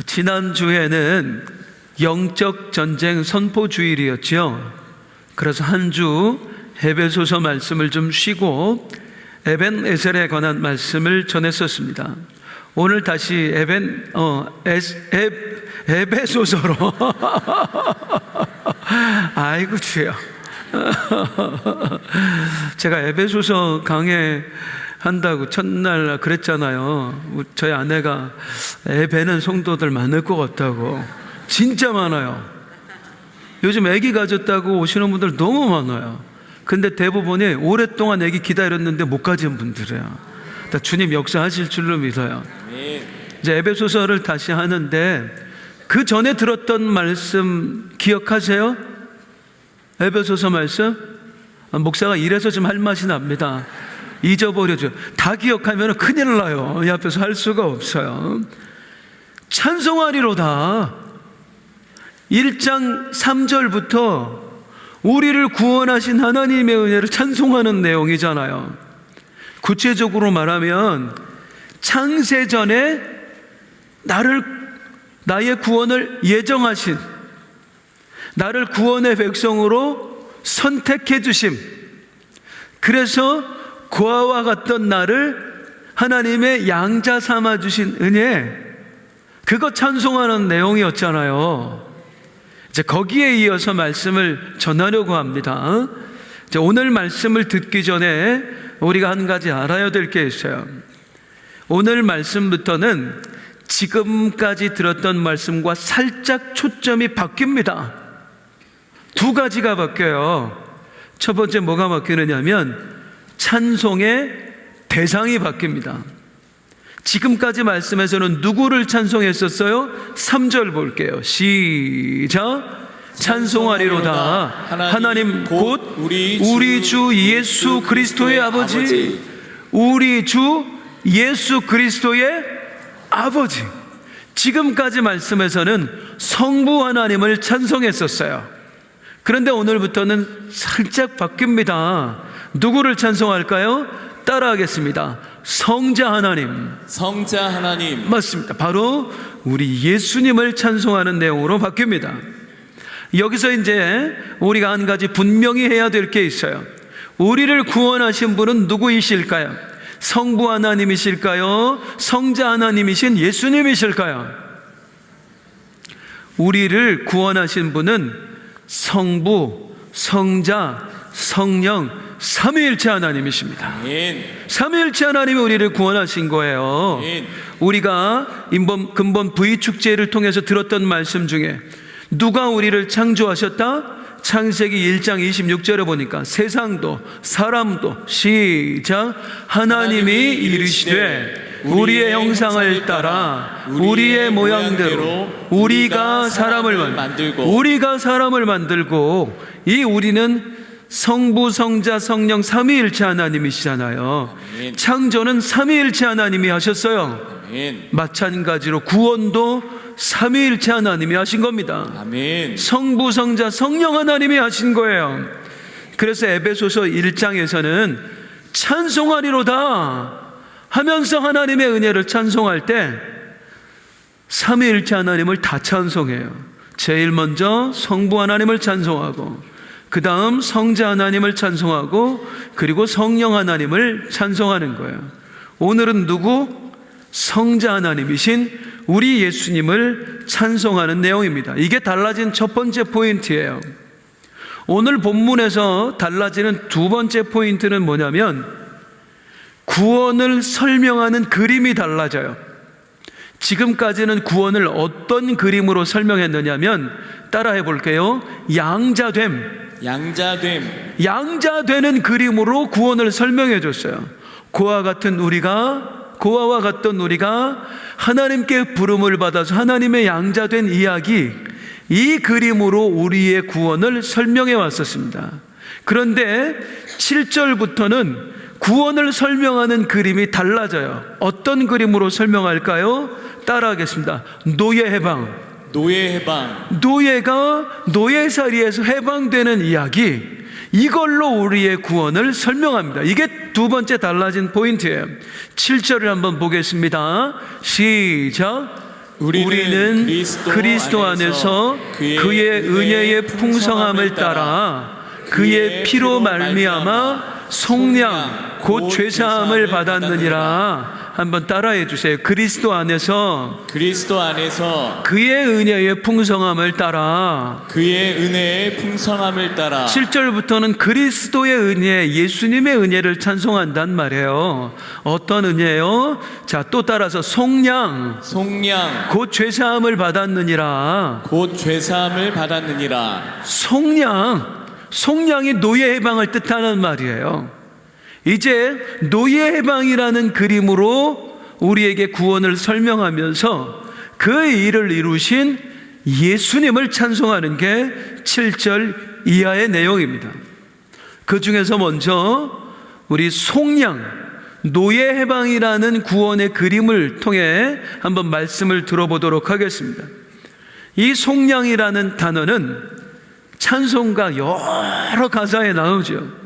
지난주에는 영적 전쟁 선포 주일이었죠. 그래서 한 주 에베소서 말씀을 좀 쉬고 에벤에셀에 관한 말씀을 전했었습니다. 오늘 다시 에베소서로 아이고 주여. 제가 에베소서 강해한다고 첫날 그랬잖아요. 저희 아내가 에베는 성도들 많을 것 같다고. 진짜 많아요. 요즘 아기 가졌다고 오시는 분들 너무 많아요. 근데 대부분이 오랫동안 아기 기다렸는데 못 가진 분들이에요. 다 주님 역사하실 줄로 믿어요. 이제 에베소서를 다시 하는데 그 전에 들었던 말씀 기억하세요? 에베소서 말씀? 목사가 이래서 좀 할 맛이 납니다. 잊어버려줘. 다 기억하면 큰일 나요. 이 앞에서 할 수가 없어요. 찬송하리로다. 1장 3절부터 우리를 구원하신 하나님의 은혜를 찬송하는 내용이잖아요. 구체적으로 말하면 창세전에 나의 구원을 예정하신, 나를 구원의 백성으로 선택해 주심, 그래서 고아와 같던 나를 하나님의 양자 삼아 주신 은혜, 그거 찬송하는 내용이었잖아요. 이제 거기에 이어서 말씀을 전하려고 합니다. 이제 오늘 말씀을 듣기 전에 우리가 한 가지 알아야 될 게 있어요. 오늘 말씀부터는 지금까지 들었던 말씀과 살짝 초점이 바뀝니다. 두 가지가 바뀌어요. 첫 번째 뭐가 바뀌느냐면 찬송의 대상이 바뀝니다. 지금까지 말씀에서는 누구를 찬송했었어요? 3절 볼게요. 시작. 찬송하리로다 하나님 곧 우리 주 예수 그리스도의 아버지. 우리 주 예수 그리스도의 아버지. 지금까지 말씀에서는 성부 하나님을 찬송했었어요. 그런데 오늘부터는 살짝 바뀝니다. 누구를 찬송할까요? 따라하겠습니다. 성자 하나님. 성자 하나님. 맞습니다. 바로 우리 예수님을 찬송하는 내용으로 바뀝니다. 여기서 이제 우리가 한 가지 분명히 해야 될 게 있어요. 우리를 구원하신 분은 누구이실까요? 성부 하나님이실까요? 성자 하나님이신 예수님이실까요? 우리를 구원하신 분은 성부, 성자, 성령, 삼위일체 하나님이십니다. 아멘. 삼위일체 하나님이 우리를 구원하신 거예요. 아멘. 우리가 근본 V축제를 통해서 들었던 말씀 중에 누가 우리를 창조하셨다? 창세기 1장 26절에 보니까 세상도 사람도 시작 하나님이 이르시되 우리의 형상을 따라 우리의 모양대로 우리가 사람을 만들고 이 우리는 성부, 성자, 성령 삼위일체 하나님이시잖아요. 아멘. 창조는 삼위일체 하나님이 하셨어요. 아멘. 마찬가지로 구원도 삼위일체 하나님이 하신 겁니다. 아멘. 성부, 성자, 성령 하나님이 하신 거예요. 그래서 에베소서 1장에서는 찬송하리로다 하면서 하나님의 은혜를 찬송할 때 삼위일체 하나님을 다 찬송해요. 제일 먼저 성부 하나님을 찬송하고 그 다음 성자 하나님을 찬송하고 그리고 성령 하나님을 찬송하는 거예요. 오늘은 누구? 성자 하나님이신 우리 예수님을 찬송하는 내용입니다. 이게 달라진 첫 번째 포인트예요. 오늘 본문에서 달라지는 두 번째 포인트는 뭐냐면 구원을 설명하는 그림이 달라져요. 지금까지는 구원을 어떤 그림으로 설명했느냐면 따라해 볼게요. 양자되는 그림으로 구원을 설명해 줬어요. 고아와 같던 우리가 하나님께 부름을 받아서 하나님의 양자된 이야기, 이 그림으로 우리의 구원을 설명해 왔었습니다. 그런데 7절부터는 구원을 설명하는 그림이 달라져요. 어떤 그림으로 설명할까요? 따라하겠습니다. 노예가 노예살이에서 해방되는 이야기, 이걸로 우리의 구원을 설명합니다. 이게 두 번째 달라진 포인트예요. 7절을 한번 보겠습니다. 시작. 우리는 그리스도 안에서 그의 은혜의 풍성함을 따라 그의 피로 말미암아 속량 곧 죄사함을 받았느니라. 한번 따라해 주세요. 그리스도 안에서 그의 은혜의 풍성함을 따라 7절부터는 그리스도의 은혜, 예수님의 은혜를 찬송한단 말이에요. 어떤 은혜요? 자, 또 따라서 속량 곧 죄사함을 받았느니라. 속량이 노예 해방을 뜻하는 말이에요. 이제 노예 해방이라는 그림으로 우리에게 구원을 설명하면서 그 일을 이루신 예수님을 찬송하는 게 7절 이하의 내용입니다. 그 중에서 먼저 우리 속량, 노예 해방이라는 구원의 그림을 통해 한번 말씀을 들어보도록 하겠습니다. 이 속량이라는 단어는 찬송가 여러 가사에 나오죠.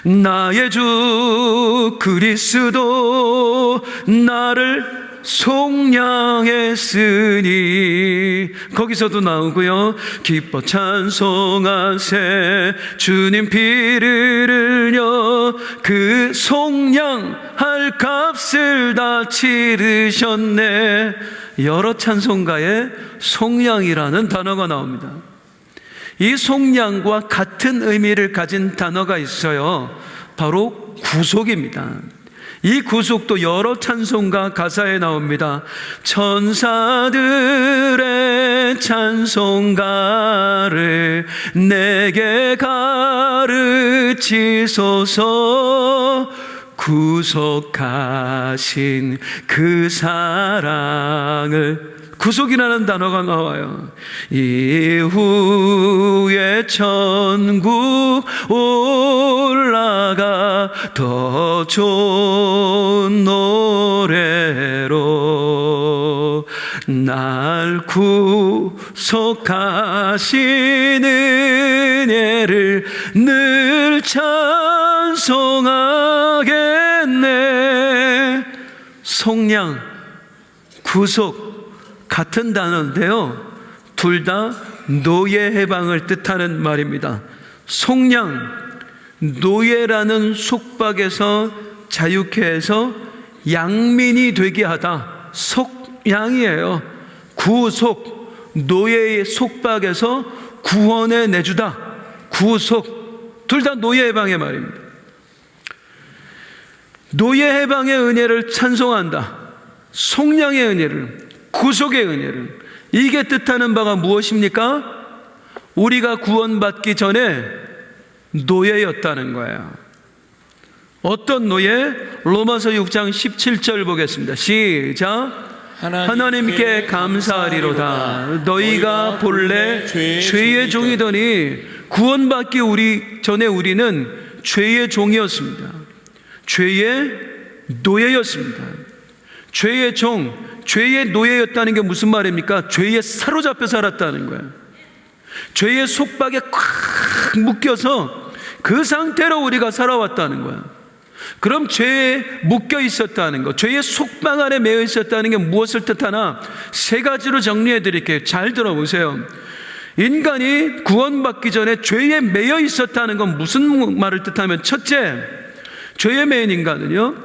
나의 주 그리스도 나를 속량했으니, 거기서도 나오고요. 기뻐 찬송하세 주님 피를 흘려 그 속량할 값을 다 치르셨네. 여러 찬송가에 속량이라는 단어가 나옵니다. 이 속량과 같은 의미를 가진 단어가 있어요. 바로 구속입니다. 이 구속도 여러 찬송가 가사에 나옵니다. 천사들의 찬송가를 내게 가르치소서, 구속하신 그 사랑을. 구속이라는 단어가 나와요. 이후에 천국 올라가 더 좋은 노래로 날 구속하신 은혜를 늘 찬송하겠네. 속량, 구속 같은 단어인데요, 둘 다 노예 해방을 뜻하는 말입니다. 속량, 노예라는 속박에서 자유케 해서 양민이 되게 하다. 속량이에요. 구속, 노예의 속박에서 구원해 내주다. 구속, 둘 다 노예 해방의 말입니다. 노예 해방의 은혜를 찬송한다. 속량의 은혜를, 구속의 은혜를. 이게 뜻하는 바가 무엇입니까? 우리가 구원받기 전에 노예였다는 거예요. 어떤 노예? 로마서 6장 17절 보겠습니다. 시작. 하나님께 감사하리로다. 너희가 본래 죄의 종이더니 구원받기 전에 우리는 죄의 종이었습니다. 죄의 노예였습니다. 죄의 종, 죄의 노예였다는 게 무슨 말입니까? 죄에 사로잡혀 살았다는 거예요. 죄의 속박에 꽉 묶여서 그 상태로 우리가 살아왔다는 거예요. 그럼 죄에 묶여 있었다는 것, 죄의 속박 안에 매여 있었다는 게 무엇을 뜻하나? 세 가지로 정리해 드릴게요. 잘 들어보세요. 인간이 구원받기 전에 죄에 매여 있었다는 건 무슨 말을 뜻하면, 첫째, 죄에 매인 인간은요,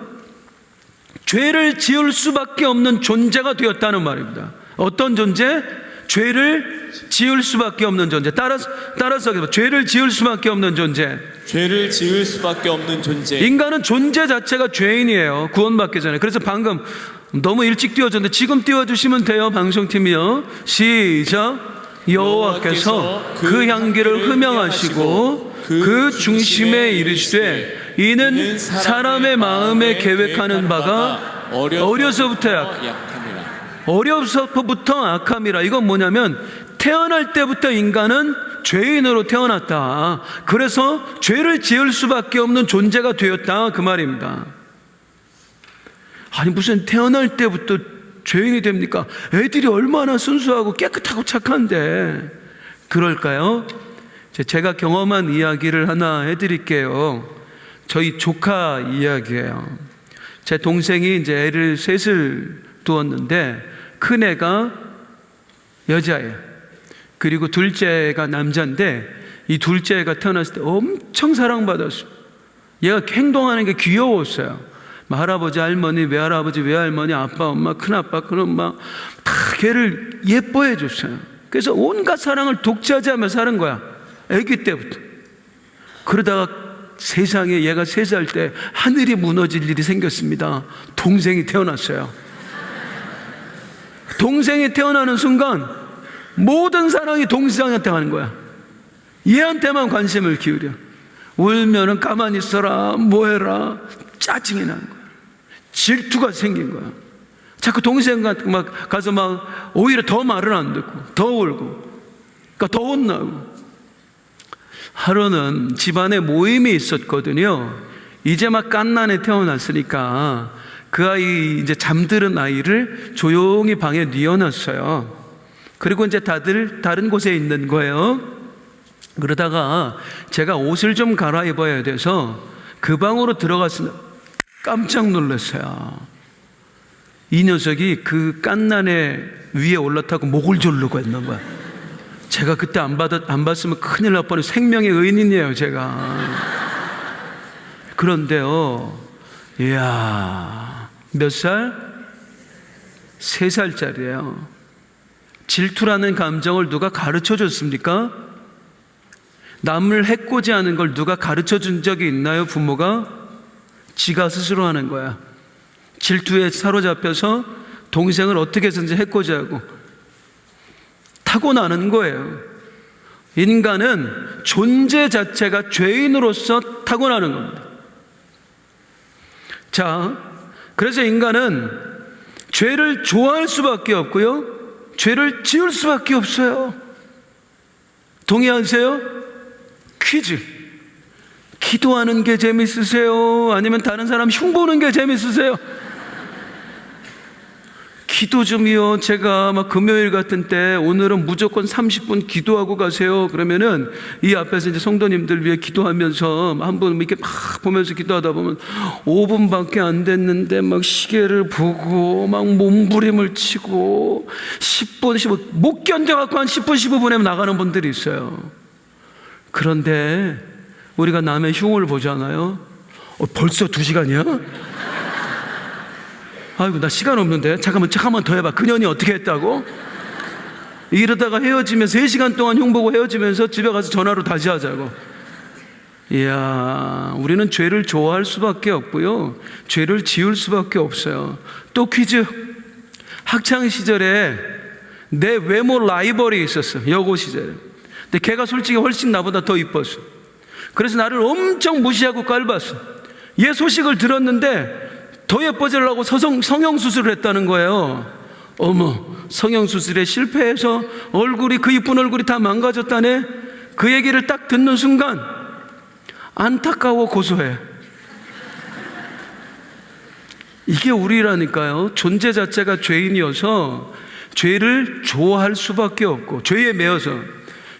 죄를 지을 수밖에 없는 존재가 되었다는 말입니다. 어떤 존재? 죄를 지을 수밖에 없는 존재. 따라서 죄를 지을 수밖에 없는 존재. 죄를 지을 수밖에 없는 존재. 인간은 존재 자체가 죄인이에요. 구원받기 전에. 그래서 방금 너무 일찍 띄워줬는데 지금 띄워주시면 돼요. 방송팀이요. 시작. 여호와께서 그 향기를 흠명하시고 그 중심에 이르시되 이는 사람의 마음에 계획하는 바가 어려서부터 악함이라. 이건 뭐냐면 태어날 때부터 인간은 죄인으로 태어났다. 그래서 죄를 지을 수밖에 없는 존재가 되었다, 그 말입니다. 아니 무슨 태어날 때부터 죄인이 됩니까? 애들이 얼마나 순수하고 깨끗하고 착한데 그럴까요? 제가 경험한 이야기를 하나 해드릴게요. 저희 조카 이야기예요. 제 동생이 이제 애를 셋을 두었는데 큰애가 여자예요. 그리고 둘째가 남자인데 이 둘째가 태어났을 때 엄청 사랑받았어요. 얘가 행동하는 게 귀여웠어요. 할아버지, 할머니, 외할아버지, 외할머니, 아빠, 엄마, 큰아빠, 큰엄마 다 걔를 예뻐해 줬어요. 그래서 온갖 사랑을 독차지하며 사는 거야, 아기 때부터. 그러다가 세상에 얘가 3살 때 하늘이 무너질 일이 생겼습니다. 동생이 태어났어요. 동생이 태어나는 순간 모든 사랑이 동생한테 가는 거야. 얘한테만 관심을 기울여. 울면은 가만히 있어라, 뭐해라, 짜증이 나는 거야. 질투가 생긴 거야. 자꾸 동생한테 막 가서 막 오히려 더 말을 안 듣고 더 울고, 그러니까 더 혼나고. 하루는 집안에 모임이 있었거든요. 이제 막 갓난에 태어났으니까 그 아이, 이제 잠드는 아이를 조용히 방에 뉘어놨어요. 그리고 이제 다들 다른 곳에 있는 거예요. 그러다가 제가 옷을 좀 갈아입어야 돼서 그 방으로 들어갔으면 깜짝 놀랐어요. 이 녀석이 그 깐난에 위에 올라타고 목을 조르고 있는 거야. 제가 그때 안 봤으면 큰일 날 뻔해. 생명의 의인이에요, 제가. 그런데요, 이야, 몇 살? 3살짜리예요. 질투라는 감정을 누가 가르쳐 줬습니까? 남을 해코지하는 걸 누가 가르쳐 준 적이 있나요, 부모가? 지가 스스로 하는 거야. 질투에 사로잡혀서 동생을 어떻게 해서든지 해코지하고 타고나는 거예요. 인간은 존재 자체가 죄인으로서 타고나는 겁니다. 자, 그래서 인간은 죄를 좋아할 수밖에 없고요, 죄를 지을 수밖에 없어요. 동의하세요? 퀴즈. 기도하는 게 재밌으세요? 아니면 다른 사람 흉보는 게 재밌으세요? 기도 좀요. 제가 막 금요일 같은 때 오늘은 무조건 30분 기도하고 가세요. 그러면은 이 앞에서 이제 성도님들 위해 기도하면서 한 분 이렇게 막 보면서 기도하다 보면 5분밖에 안 됐는데 막 시계를 보고 막 몸부림을 치고 10분, 15분 못 견뎌갖고 한 10분, 15분에 나가는 분들이 있어요. 그런데 우리가 남의 흉을 보잖아요. 벌써 2시간이야? 아이고, 나 시간 없는데. 잠깐만 더 해봐. 그년이 어떻게 했다고? 이러다가 헤어지면 3시간 동안 흉보고 헤어지면서 집에 가서 전화로 다시 하자고. 이야, 우리는 죄를 좋아할 수밖에 없고요, 죄를 지을 수밖에 없어요. 또 퀴즈. 학창시절에 내 외모 라이벌이 있었어, 여고 시절에. 근데 걔가 솔직히 훨씬 나보다 더 이뻤어. 그래서 나를 엄청 무시하고 깔봤어. 얘 소식을 들었는데 더 예뻐지려고 성형수술을 했다는 거예요. 어머, 성형수술에 실패해서 얼굴이, 그 이쁜 얼굴이 다 망가졌다네. 그 얘기를 딱 듣는 순간 안타까워 고소해. 이게 우리라니까요. 존재 자체가 죄인이어서 죄를 좋아할 수밖에 없고, 죄에 매여서,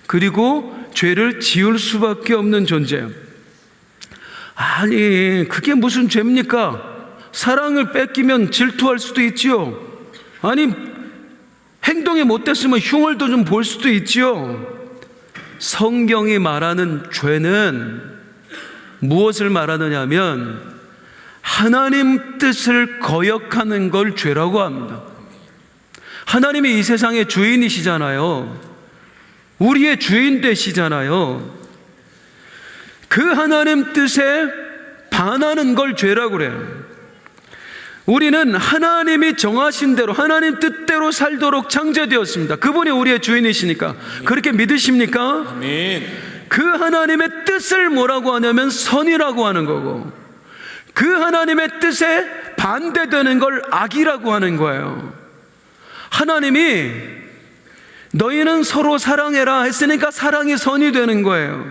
그리고 죄를 지을 수밖에 없는 존재예요. 아니, 그게 무슨 죄입니까? 사랑을 뺏기면 질투할 수도 있지요. 아니, 행동이 못됐으면 흉을도 좀 볼 수도 있지요. 성경이 말하는 죄는 무엇을 말하느냐 하면 하나님 뜻을 거역하는 걸 죄라고 합니다. 하나님이 이 세상의 주인이시잖아요. 우리의 주인 되시잖아요. 그 하나님 뜻에 반하는 걸 죄라고 그래요. 우리는 하나님이 정하신 대로, 하나님 뜻대로 살도록 창조되었습니다. 그분이 우리의 주인이시니까. 그렇게 믿으십니까? 아멘. 그 하나님의 뜻을 뭐라고 하냐면 선이라고 하는 거고, 그 하나님의 뜻에 반대되는 걸 악이라고 하는 거예요. 하나님이 너희는 서로 사랑해라 했으니까 사랑이 선이 되는 거예요.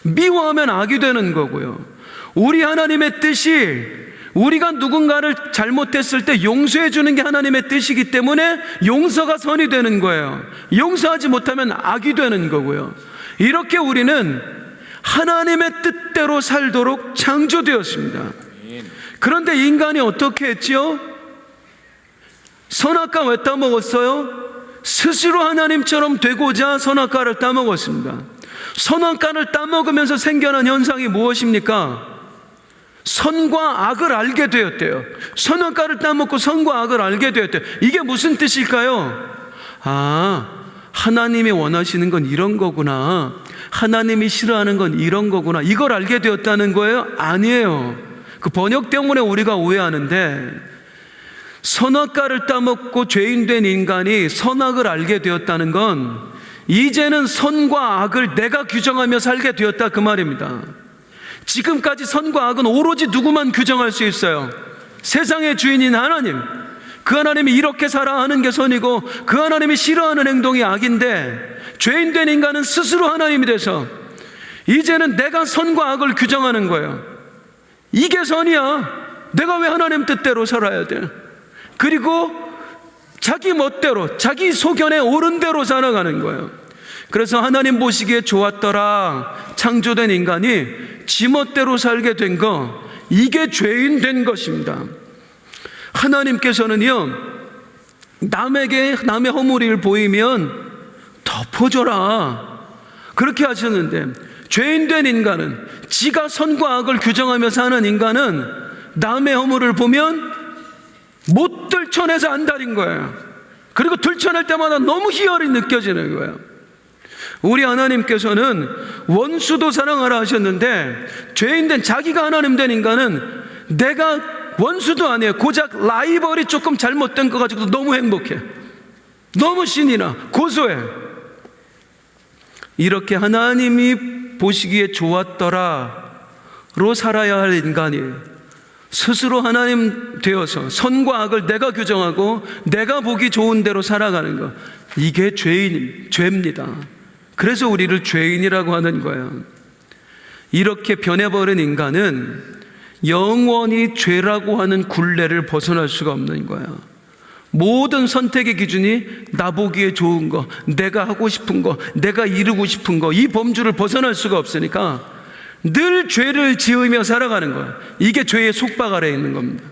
미워하면 악이 되는 거고요. 우리 하나님의 뜻이 우리가 누군가를 잘못했을 때 용서해 주는 게 하나님의 뜻이기 때문에 용서가 선이 되는 거예요. 용서하지 못하면 악이 되는 거고요. 이렇게 우리는 하나님의 뜻대로 살도록 창조되었습니다. 그런데 인간이 어떻게 했지요? 선악과 왜 따먹었어요? 스스로 하나님처럼 되고자 선악과를 따먹었습니다. 선악과를 따먹으면서 생겨난 현상이 무엇입니까? 선과 악을 알게 되었대요. 선악과를 따먹고 선과 악을 알게 되었대요. 이게 무슨 뜻일까요? 하나님이 원하시는 건 이런 거구나, 하나님이 싫어하는 건 이런 거구나, 이걸 알게 되었다는 거예요? 아니에요. 그 번역 때문에 우리가 오해하는데, 선악과를 따먹고 죄인된 인간이 선악을 알게 되었다는 건 이제는 선과 악을 내가 규정하며 살게 되었다, 그 말입니다. 지금까지 선과 악은 오로지 누구만 규정할 수 있어요? 세상의 주인인 하나님. 그 하나님이 이렇게 살아 하는 게 선이고 그 하나님이 싫어하는 행동이 악인데, 죄인된 인간은 스스로 하나님이 돼서 이제는 내가 선과 악을 규정하는 거예요. 이게 선이야. 내가 왜 하나님 뜻대로 살아야 돼? 그리고 자기 멋대로, 자기 소견에 옳은 대로 살아가는 거예요. 그래서 하나님 보시기에 좋았더라, 창조된 인간이 지멋대로 살게 된 거, 이게 죄인 된 것입니다. 하나님께서는요, 남의 허물을 보이면 덮어줘라, 그렇게 하셨는데, 죄인 된 인간은, 지가 선과 악을 규정하며 사는 인간은 남의 허물을 보면 못 들춰내서 안달인 거예요. 그리고 들춰낼 때마다 너무 희열이 느껴지는 거예요. 우리 하나님께서는 원수도 사랑하라 하셨는데, 죄인된 자기가 하나님 된 인간은 내가 원수도 아니에요. 고작 라이벌이 조금 잘못된 거 가지고도 너무 행복해, 너무 신이 나, 고소해. 이렇게 하나님이 보시기에 좋았더라로 살아야 할 인간이 스스로 하나님 되어서 선과 악을 내가 규정하고 내가 보기 좋은 대로 살아가는 것, 이게 죄입니다. 그래서 우리를 죄인이라고 하는 거예요. 이렇게 변해버린 인간은 영원히 죄라고 하는 굴레를 벗어날 수가 없는 거예요. 모든 선택의 기준이 나 보기에 좋은 거, 내가 하고 싶은 거, 내가 이루고 싶은 거, 이 범주를 벗어날 수가 없으니까 늘 죄를 지으며 살아가는 거예요. 이게 죄의 속박 아래에 있는 겁니다.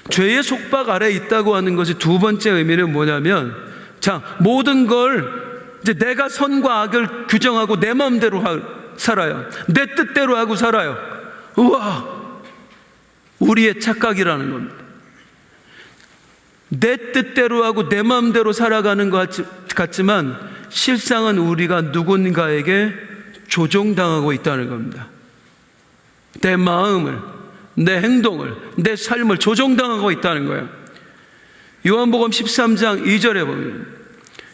죄의 속박 아래에 있다고 하는 것이 두 번째 의미는 뭐냐면, 모든 걸 이제 내가 선과 악을 규정하고 내 마음대로 살아요. 내 뜻대로 하고 살아요. 우와, 우리의 착각이라는 겁니다. 내 뜻대로 하고 내 마음대로 살아가는 것 같지만 실상은 우리가 누군가에게 조종당하고 있다는 겁니다. 내 마음을, 내 행동을, 내 삶을 조종당하고 있다는 거예요. 요한복음 13장 2절에 보면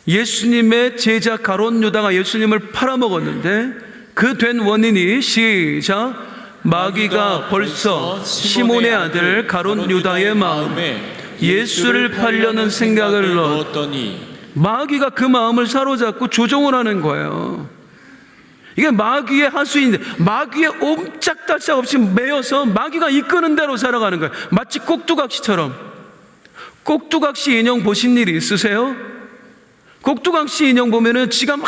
예수님의 제자 가롯 유다가 예수님을 팔아먹었는데 그 된 원인이, 시작, 마귀가 벌써 시몬의 아들 가롯 유다의 마음에 예수를 팔려는 생각을 넣었더니, 마귀가 그 마음을 사로잡고 조종을 하는 거예요. 이게 마귀의 하수인데, 마귀의 옴짝달싹 없이 매여서 마귀가 이끄는 대로 살아가는 거예요. 마치 꼭두각시처럼. 꼭두각시 인형 보신 일 있으세요? 꼭두각시 인형 보면은 지가 막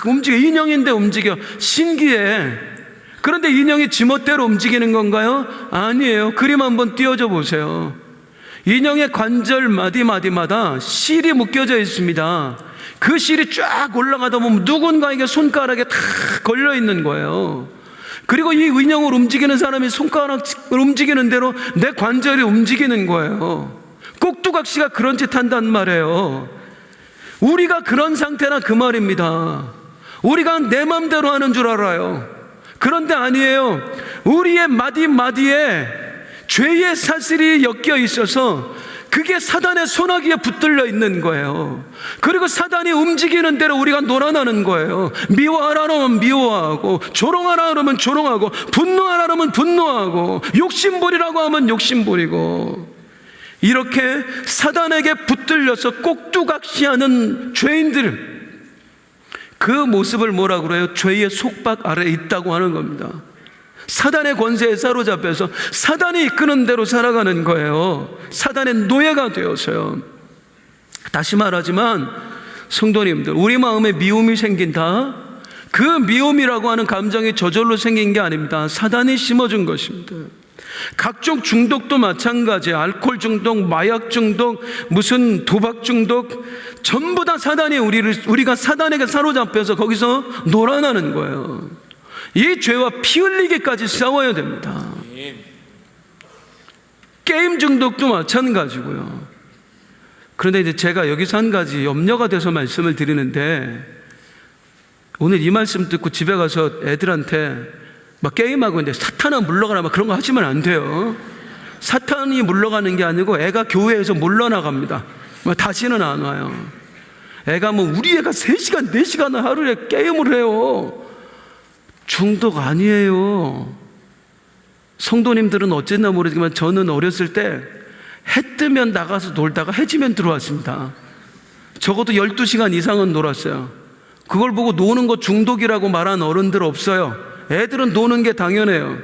움직여. 인형인데 움직여. 신기해. 그런데 인형이 지멋대로 움직이는 건가요? 아니에요. 그림 한번 띄워줘 보세요. 인형의 관절 마디마디마다 실이 묶여져 있습니다. 그 실이 쫙 올라가다 보면 누군가에게 손가락에 다 걸려 있는 거예요. 그리고 이 인형을 움직이는 사람이 손가락을 움직이는 대로 내 관절이 움직이는 거예요. 꼭두각시가 그런 짓 한단 말이에요. 우리가 그런 상태나 그 말입니다. 우리가 내 맘대로 하는 줄 알아요. 그런데 아니에요. 우리의 마디마디에 죄의 사슬이 엮여 있어서 그게 사단의 손아귀에 붙들려 있는 거예요. 그리고 사단이 움직이는 대로 우리가 놀아나는 거예요. 미워하라 그러면 미워하고, 조롱하라 그러면 조롱하고, 분노하라 그러면 분노하고, 욕심부리라고 하면 욕심부리고, 이렇게 사단에게 붙들려서 꼭두각시하는 죄인들, 그 모습을 뭐라고 그래요? 죄의 속박 아래에 있다고 하는 겁니다. 사단의 권세에 사로잡혀서 사단이 이끄는 대로 살아가는 거예요. 사단의 노예가 되어서요. 다시 말하지만 성도님들, 우리 마음에 미움이 생긴다. 그 미움이라고 하는 감정이 저절로 생긴 게 아닙니다. 사단이 심어준 것입니다. 각종 중독도 마찬가지예요. 알코올 중독, 마약 중독, 무슨 도박 중독, 전부 다 사단이 우리가 사단에게 사로잡혀서 거기서 놀아나는 거예요. 이 죄와 피 흘리기까지 싸워야 됩니다. 게임 중독도 마찬가지고요. 그런데 이제 제가 여기서 한 가지 염려가 돼서 말씀을 드리는데, 오늘 이 말씀 듣고 집에 가서 애들한테 막 게임하고 있는데 사탄아 물러가라 막 그런 거 하시면 안 돼요. 사탄이 물러가는 게 아니고 애가 교회에서 물러나갑니다. 다시는 안 와요. 애가 우리 애가 3시간 4시간을 하루에 게임을 해요. 중독 아니에요. 성도님들은 어쨌나 모르지만 저는 어렸을 때 해 뜨면 나가서 놀다가 해 지면 들어왔습니다. 적어도 12시간 이상은 놀았어요. 그걸 보고 노는 거 중독이라고 말한 어른들 없어요. 애들은 노는 게 당연해요.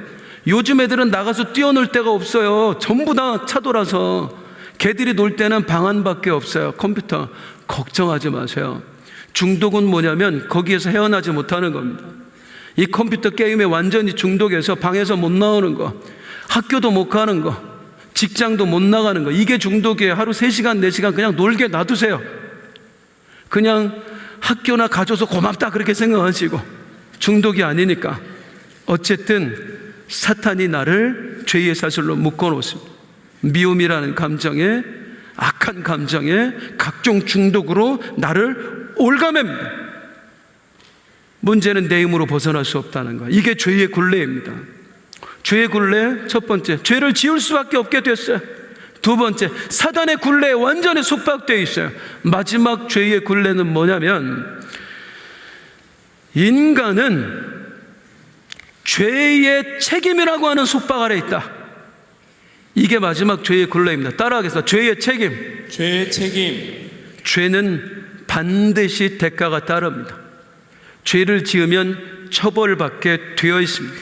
요즘 애들은 나가서 뛰어놀 데가 없어요. 전부 다 차돌아서. 걔들이 놀 때는 방 안밖에 없어요. 컴퓨터. 걱정하지 마세요. 중독은 뭐냐면 거기에서 헤어나지 못하는 겁니다. 이 컴퓨터 게임에 완전히 중독해서 방에서 못 나오는 거, 학교도 못 가는 거, 직장도 못 나가는 거, 이게 중독이에요. 하루 3시간 4시간 그냥 놀게 놔두세요. 그냥 학교나 가줘서 고맙다 그렇게 생각하시고, 중독이 아니니까. 어쨌든 사탄이 나를 죄의 사슬로 묶어놓습니다. 미움이라는 감정에, 악한 감정에, 각종 중독으로 나를 올가맵니다. 문제는 내 힘으로 벗어날 수 없다는 거예요. 이게 죄의 굴레입니다. 죄의 굴레, 첫 번째, 죄를 지을 수밖에 없게 됐어요. 두 번째, 사단의 굴레에 완전히 속박되어 있어요. 마지막 죄의 굴레는 뭐냐면, 인간은 죄의 책임이라고 하는 속박 아래 있다. 이게 마지막 죄의 굴레입니다. 따라하겠습니다. 죄의 책임. 죄의 책임. 죄는 반드시 대가가 따릅니다. 죄를 지으면 처벌받게 되어 있습니다.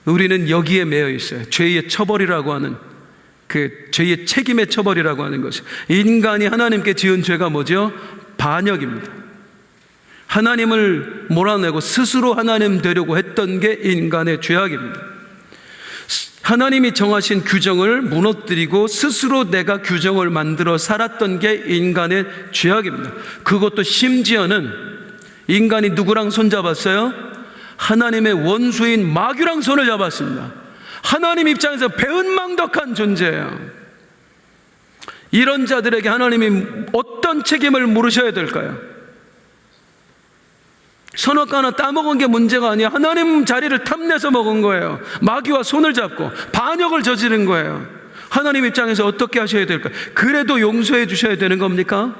우리는 여기에 매여 있어요. 죄의 처벌이라고 하는, 그 죄의 책임의 처벌이라고 하는 것이. 인간이 하나님께 지은 죄가 뭐죠? 반역입니다. 하나님을 몰아내고 스스로 하나님 되려고 했던 게 인간의 죄악입니다. 하나님이 정하신 규정을 무너뜨리고 스스로 내가 규정을 만들어 살았던 게 인간의 죄악입니다. 그것도 심지어는 인간이 누구랑 손잡았어요? 하나님의 원수인 마귀랑 손을 잡았습니다. 하나님 입장에서 배은망덕한 존재예요. 이런 자들에게 하나님이 어떤 책임을 물으셔야 될까요? 선악과 하나 따먹은 게 문제가 아니야. 하나님 자리를 탐내서 먹은 거예요. 마귀와 손을 잡고 반역을 저지른 거예요. 하나님 입장에서 어떻게 하셔야 될까요? 그래도 용서해 주셔야 되는 겁니까?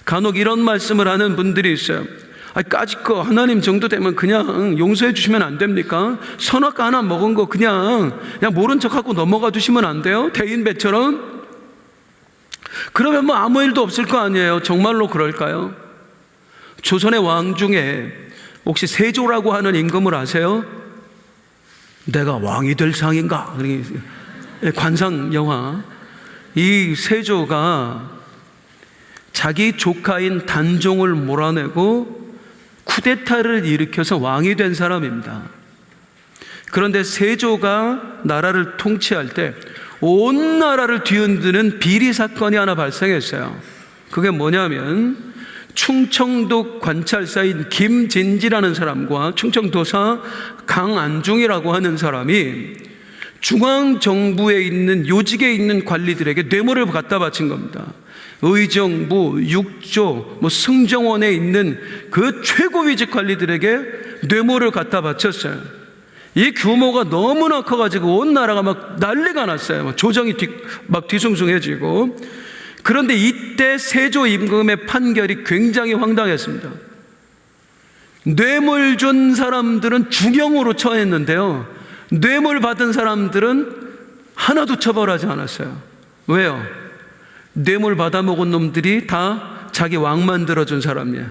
간혹 이런 말씀을 하는 분들이 있어요. 까짓 거 하나님 정도 되면 그냥 용서해 주시면 안 됩니까? 선악과 하나 먹은 거 그냥 모른 척하고 넘어가 두시면 안 돼요? 대인배처럼? 그러면 아무 일도 없을 거 아니에요. 정말로 그럴까요? 조선의 왕 중에 혹시 세조라고 하는 임금을 아세요? 내가 왕이 될 상인가? 관상 영화. 이 세조가 자기 조카인 단종을 몰아내고 쿠데타를 일으켜서 왕이 된 사람입니다. 그런데 세조가 나라를 통치할 때 온 나라를 뒤흔드는 비리 사건이 하나 발생했어요. 그게 뭐냐면, 충청도 관찰사인 김진지라는 사람과 충청도사 강안중이라고 하는 사람이 중앙정부에 있는 요직에 있는 관리들에게 뇌물을 갖다 바친 겁니다. 의정부, 육조, 승정원에 있는 그 최고위직 관리들에게 뇌물을 갖다 바쳤어요. 이 규모가 너무나 커가지고 온 나라가 막 난리가 났어요. 조정이 막 뒤숭숭해지고. 그런데 이때 세조 임금의 판결이 굉장히 황당했습니다. 뇌물 준 사람들은 중형으로 처했는데요, 뇌물 받은 사람들은 하나도 처벌하지 않았어요. 왜요? 뇌물 받아먹은 놈들이 다 자기 왕 만들어준 사람이에요.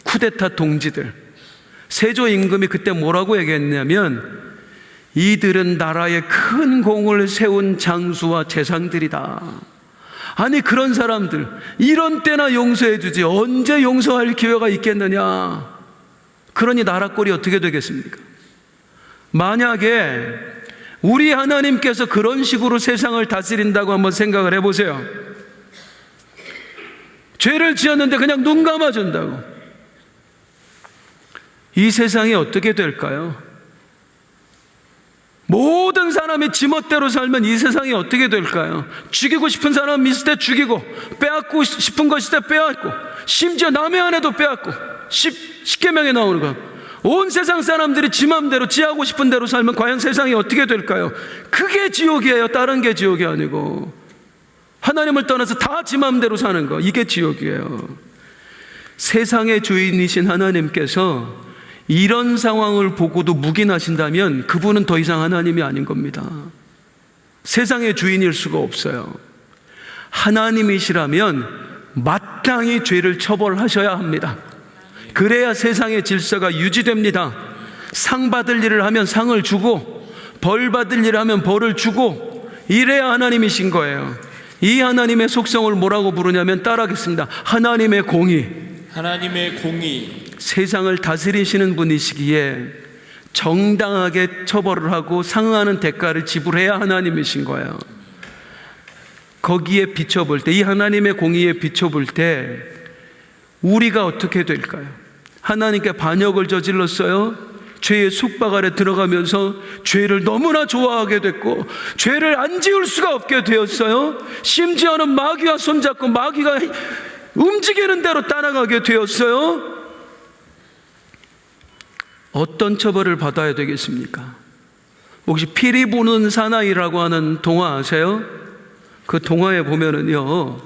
쿠데타 동지들. 세조 임금이 그때 뭐라고 얘기했냐면, 이들은 나라에 큰 공을 세운 장수와 재상들이다. 아니, 그런 사람들 이런 때나 용서해 주지 언제 용서할 기회가 있겠느냐. 그러니 나라 꼴이 어떻게 되겠습니까? 만약에 우리 하나님께서 그런 식으로 세상을 다스린다고 한번 생각을 해보세요. 죄를 지었는데 그냥 눈 감아준다고. 이 세상이 어떻게 될까요? 모든 사람이 지멋대로 살면 이 세상이 어떻게 될까요? 죽이고 싶은 사람 있을 때 죽이고, 빼앗고 싶은 것 있을 때 빼앗고, 심지어 남의 아내도 빼앗고, 십계명에 나오는 거. 온 세상 사람들이 지 맘대로, 지하고 싶은 대로 살면 과연 세상이 어떻게 될까요? 그게 지옥이에요. 다른 게 지옥이 아니고. 하나님을 떠나서 다 지 맘대로 사는 거, 이게 지옥이에요. 세상의 주인이신 하나님께서 이런 상황을 보고도 묵인하신다면 그분은 더 이상 하나님이 아닌 겁니다. 세상의 주인일 수가 없어요. 하나님이시라면 마땅히 죄를 처벌하셔야 합니다. 그래야 세상의 질서가 유지됩니다. 상 받을 일을 하면 상을 주고, 벌 받을 일을 하면 벌을 주고, 이래야 하나님이신 거예요. 이 하나님의 속성을 뭐라고 부르냐면 따라하겠습니다. 하나님의 공의. 하나님의 공의. 세상을 다스리시는 분이시기에 정당하게 처벌을 하고 상응하는 대가를 지불해야 하나님이신 거예요. 거기에 비춰볼 때, 이 하나님의 공의에 비춰볼 때 우리가 어떻게 될까요? 하나님께 반역을 저질렀어요. 죄의 속박 아래 들어가면서 죄를 너무나 좋아하게 됐고, 죄를 안 지을 수가 없게 되었어요. 심지어는 마귀와 손잡고 마귀가 움직이는 대로 따라가게 되었어요. 어떤 처벌을 받아야 되겠습니까? 혹시 피리 부는 사나이라고 하는 동화 아세요? 그 동화에 보면은요,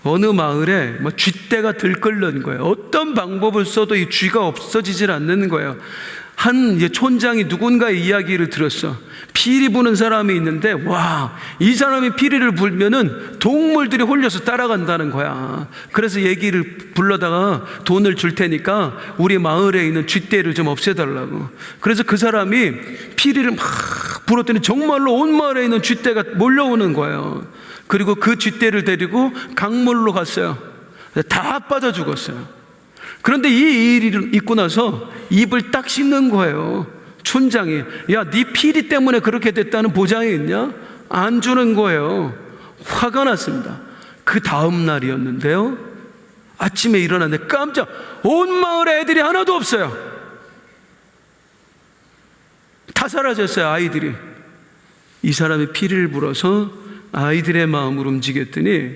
어느 마을에 쥐떼가 들끓는 거예요. 어떤 방법을 써도 이 쥐가 없어지질 않는 거예요. 한 촌장이 누군가의 이야기를 들었어. 피리 부는 사람이 있는데, 와, 이 사람이 피리를 불면은 동물들이 홀려서 따라간다는 거야. 그래서 얘기를 불러다가 돈을 줄 테니까 우리 마을에 있는 쥐떼를 좀 없애달라고. 그래서 그 사람이 피리를 막 불었더니 정말로 온 마을에 있는 쥐떼가 몰려오는 거예요. 그리고 그 쥐떼를 데리고 강물로 갔어요. 다 빠져 죽었어요. 그런데 이 일이 있고 나서 입을 딱 씻는 거예요. 촌장이. 야, 네 피리 때문에 그렇게 됐다는 보장이 있냐? 안 주는 거예요. 화가 났습니다. 그 다음 날이었는데요, 아침에 일어났는데 깜짝, 온 마을에 애들이 하나도 없어요. 다 사라졌어요, 아이들이. 이 사람이 피리를 불어서 아이들의 마음을 움직였더니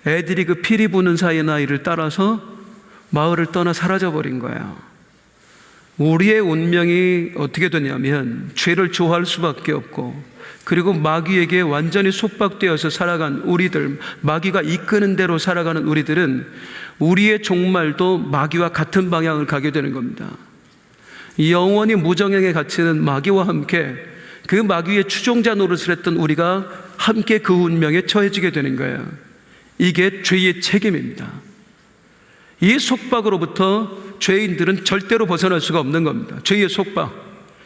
애들이 그 피리 부는 사이의 아이를 따라서 마을을 떠나 사라져버린 거예요. 우리의 운명이 어떻게 되냐면 죄를 좋아할 수밖에 없고, 그리고 마귀에게 완전히 속박되어서 살아간 우리들, 마귀가 이끄는 대로 살아가는 우리들은 우리의 종말도 마귀와 같은 방향을 가게 되는 겁니다. 영원히 무정행에 갇히는 마귀와 함께 그 마귀의 추종자 노릇을 했던 우리가 함께 그 운명에 처해지게 되는 거예요. 이게 죄의 책임입니다. 이 속박으로부터 죄인들은 절대로 벗어날 수가 없는 겁니다. 죄의 속박,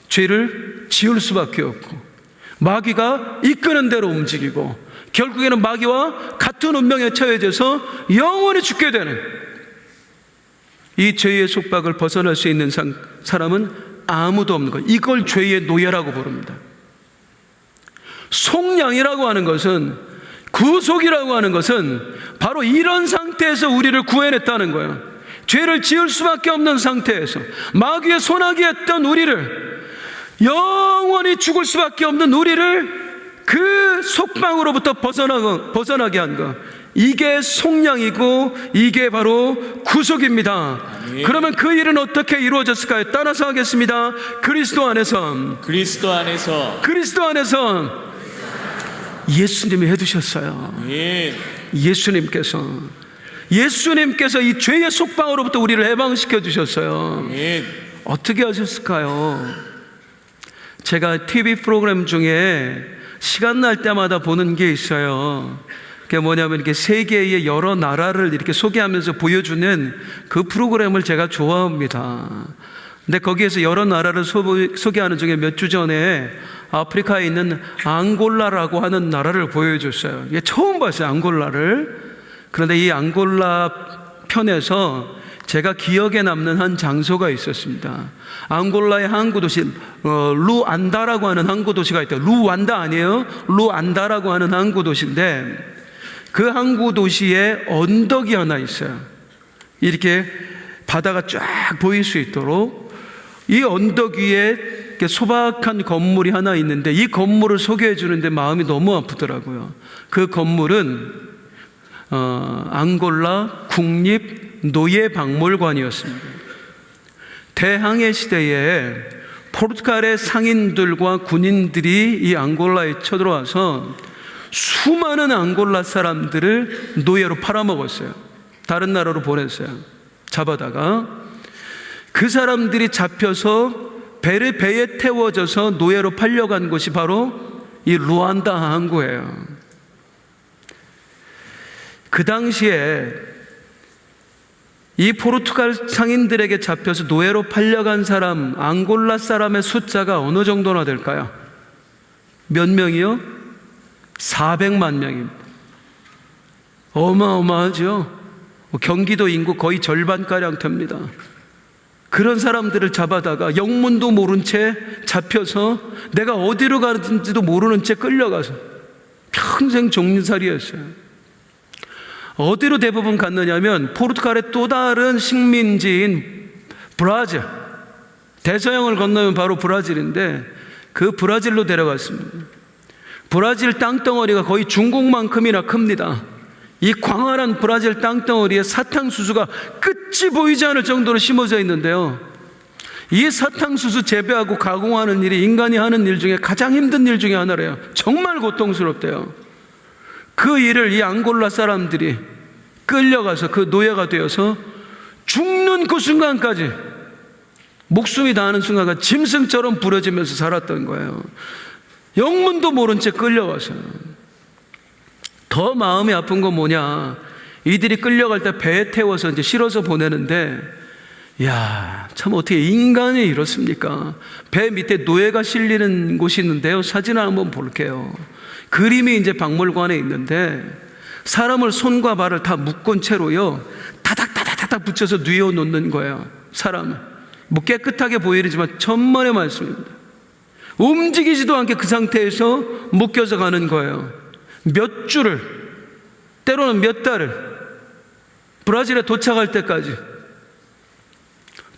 죄를 지을 수밖에 없고, 마귀가 이끄는 대로 움직이고, 결국에는 마귀와 같은 운명에 처해져서 영원히 죽게 되는, 이 죄의 속박을 벗어날 수 있는 사람은 아무도 없는 거예요. 이걸 죄의 노예라고 부릅니다. 속량이라고 하는 것은, 구속이라고 하는 것은 바로 이런 상태에서 우리를 구해냈다는 거예요. 죄를 지을 수밖에 없는 상태에서 마귀의 손아귀에 했던 우리를, 영원히 죽을 수밖에 없는 우리를 그 속방으로부터 벗어나게 한 것, 이게 속량이고 이게 바로 구속입니다. 아멘. 그러면 그 일은 어떻게 이루어졌을까요? 따라서 하겠습니다. 그리스도 안에서 예수님이 해두셨어요. 아멘. 예수님께서 이 죄의 속방으로부터 우리를 해방시켜 주셨어요. 아멘. 어떻게 하셨을까요? 제가 TV 프로그램 중에 시간 날 때마다 보는 게 있어요. 그게 뭐냐면 이렇게 세계의 여러 나라를 이렇게 소개하면서 보여주는 그 프로그램을 제가 좋아합니다. 근데 거기에서 여러 나라를 소개하는 중에 몇 주 전에 아프리카에 있는 앙골라라고 하는 나라를 보여줬어요. 처음 봤어요, 앙골라를. 그런데 이 앙골라 편에서 제가 기억에 남는 한 장소가 있었습니다. 앙골라의 항구 도시 루안다라고 하는 항구 도시가 있대요. 루완다 아니에요? 루안다라고 하는 항구 도시인데 그 항구 도시에 언덕이 하나 있어요. 이렇게 바다가 쫙 보일 수 있도록 이 언덕 위에 이렇게 소박한 건물이 하나 있는데 이 건물을 소개해 주는데 마음이 너무 아프더라고요. 그 건물은 앙골라 국립 노예박물관이었습니다. 대항해 시대에 포르투갈의 상인들과 군인들이 이 앙골라에 쳐들어와서 수많은 앙골라 사람들을 노예로 팔아먹었어요. 다른 나라로 보냈어요. 잡아다가 그 사람들이 잡혀서 배에 태워져서 노예로 팔려간 곳이 바로 이 루안다 항구예요. 그 당시에 이 포르투갈 상인들에게 잡혀서 노예로 팔려간 사람, 앙골라 사람의 숫자가 어느 정도나 될까요? 몇 명이요? 400만 명입니다. 어마어마하죠? 경기도 인구 거의 절반가량 됩니다. 그런 사람들을 잡아다가 영문도 모른 채 잡혀서 내가 어디로 가는지도 모르는 채 끌려가서 평생 종살이였어요. 어디로 대부분 갔느냐면 포르투갈의 또 다른 식민지인 브라질, 대서양을 건너면 바로 브라질인데 그 브라질로 데려갔습니다. 브라질 땅덩어리가 거의 중국만큼이나 큽니다. 이 광활한 브라질 땅덩어리에 사탕수수가 끝이 보이지 않을 정도로 심어져 있는데요, 이 사탕수수 재배하고 가공하는 일이 인간이 하는 일 중에 가장 힘든 일 중에 하나래요. 정말 고통스럽대요. 그 일을 이 앙골라 사람들이 끌려가서 그 노예가 되어서 죽는 그 순간까지, 목숨이 다하는 순간까지 짐승처럼 부러지면서 살았던 거예요. 영문도 모른 채 끌려와서. 더 마음이 아픈 건 뭐냐, 이들이 끌려갈 때 배에 태워서 이제 실어서 보내는데, 야, 참 어떻게 인간이 이렇습니까? 배 밑에 노예가 실리는 곳이 있는데요, 사진을 한번 볼게요. 그림이 이제 박물관에 있는데 사람을 손과 발을 다 묶은 채로요, 타닥타닥타닥 붙여서 뉘어 놓는 거예요. 사람을 뭐 깨끗하게 보이지만 천만의 말씀입니다. 움직이지도 않게 그 상태에서 묶여서 가는 거예요. 몇 주를, 때로는 몇 달을, 브라질에 도착할 때까지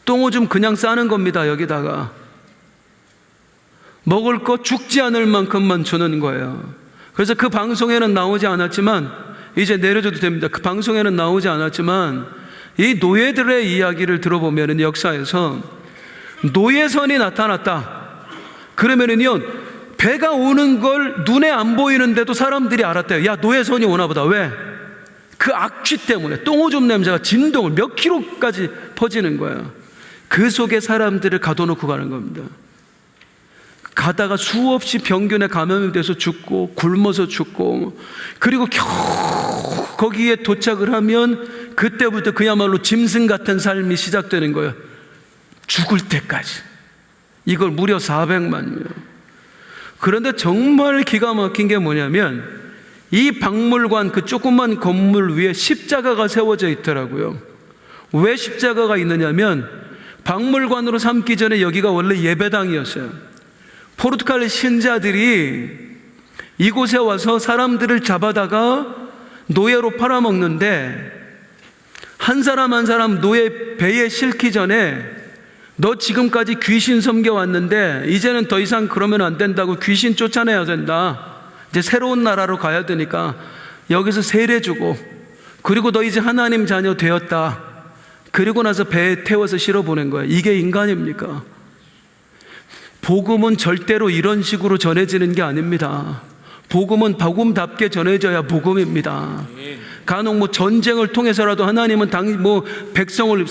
똥오줌 그냥 싸는 겁니다. 여기다가 먹을 거 죽지 않을 만큼만 주는 거예요. 그래서 그 방송에는 나오지 않았지만, 이제 내려줘도 됩니다. 그 방송에는 나오지 않았지만 이 노예들의 이야기를 들어보면 역사에서 노예선이 나타났다 그러면은요, 배가 오는 걸 눈에 안 보이는데도 사람들이 알았대요. 야, 노예선이 오나 보다. 왜? 그 악취 때문에 똥오줌 냄새가 진동을 몇 킬로까지 퍼지는 거예요. 그 속에 사람들을 가둬놓고 가는 겁니다. 가다가 수없이 병균에 감염이 돼서 죽고 굶어서 죽고, 그리고 겨우 거기에 도착을 하면 그때부터 그야말로 짐승 같은 삶이 시작되는 거예요. 죽을 때까지. 이걸 무려 400만이에요. 그런데 정말 기가 막힌 게 뭐냐면 이 박물관 그 조그만 건물 위에 십자가가 세워져 있더라고요. 왜 십자가가 있느냐면 박물관으로 삼기 전에 여기가 원래 예배당이었어요. 포르투갈 신자들이 이곳에 와서 사람들을 잡아다가 노예로 팔아먹는데, 한 사람 한 사람 노예 배에 싣기 전에 너 지금까지 귀신 섬겨왔는데 이제는 더 이상 그러면 안 된다고, 귀신 쫓아내야 된다, 이제 새로운 나라로 가야 되니까 여기서 세례 주고, 그리고 너 이제 하나님 자녀 되었다, 그리고 나서 배에 태워서 실어보낸 거예요. 이게 인간입니까? 복음은 절대로 이런 식으로 전해지는 게 아닙니다. 복음은 복음답게 전해져야 복음입니다. 간혹 뭐 전쟁을 통해서라도 하나님은 백성을,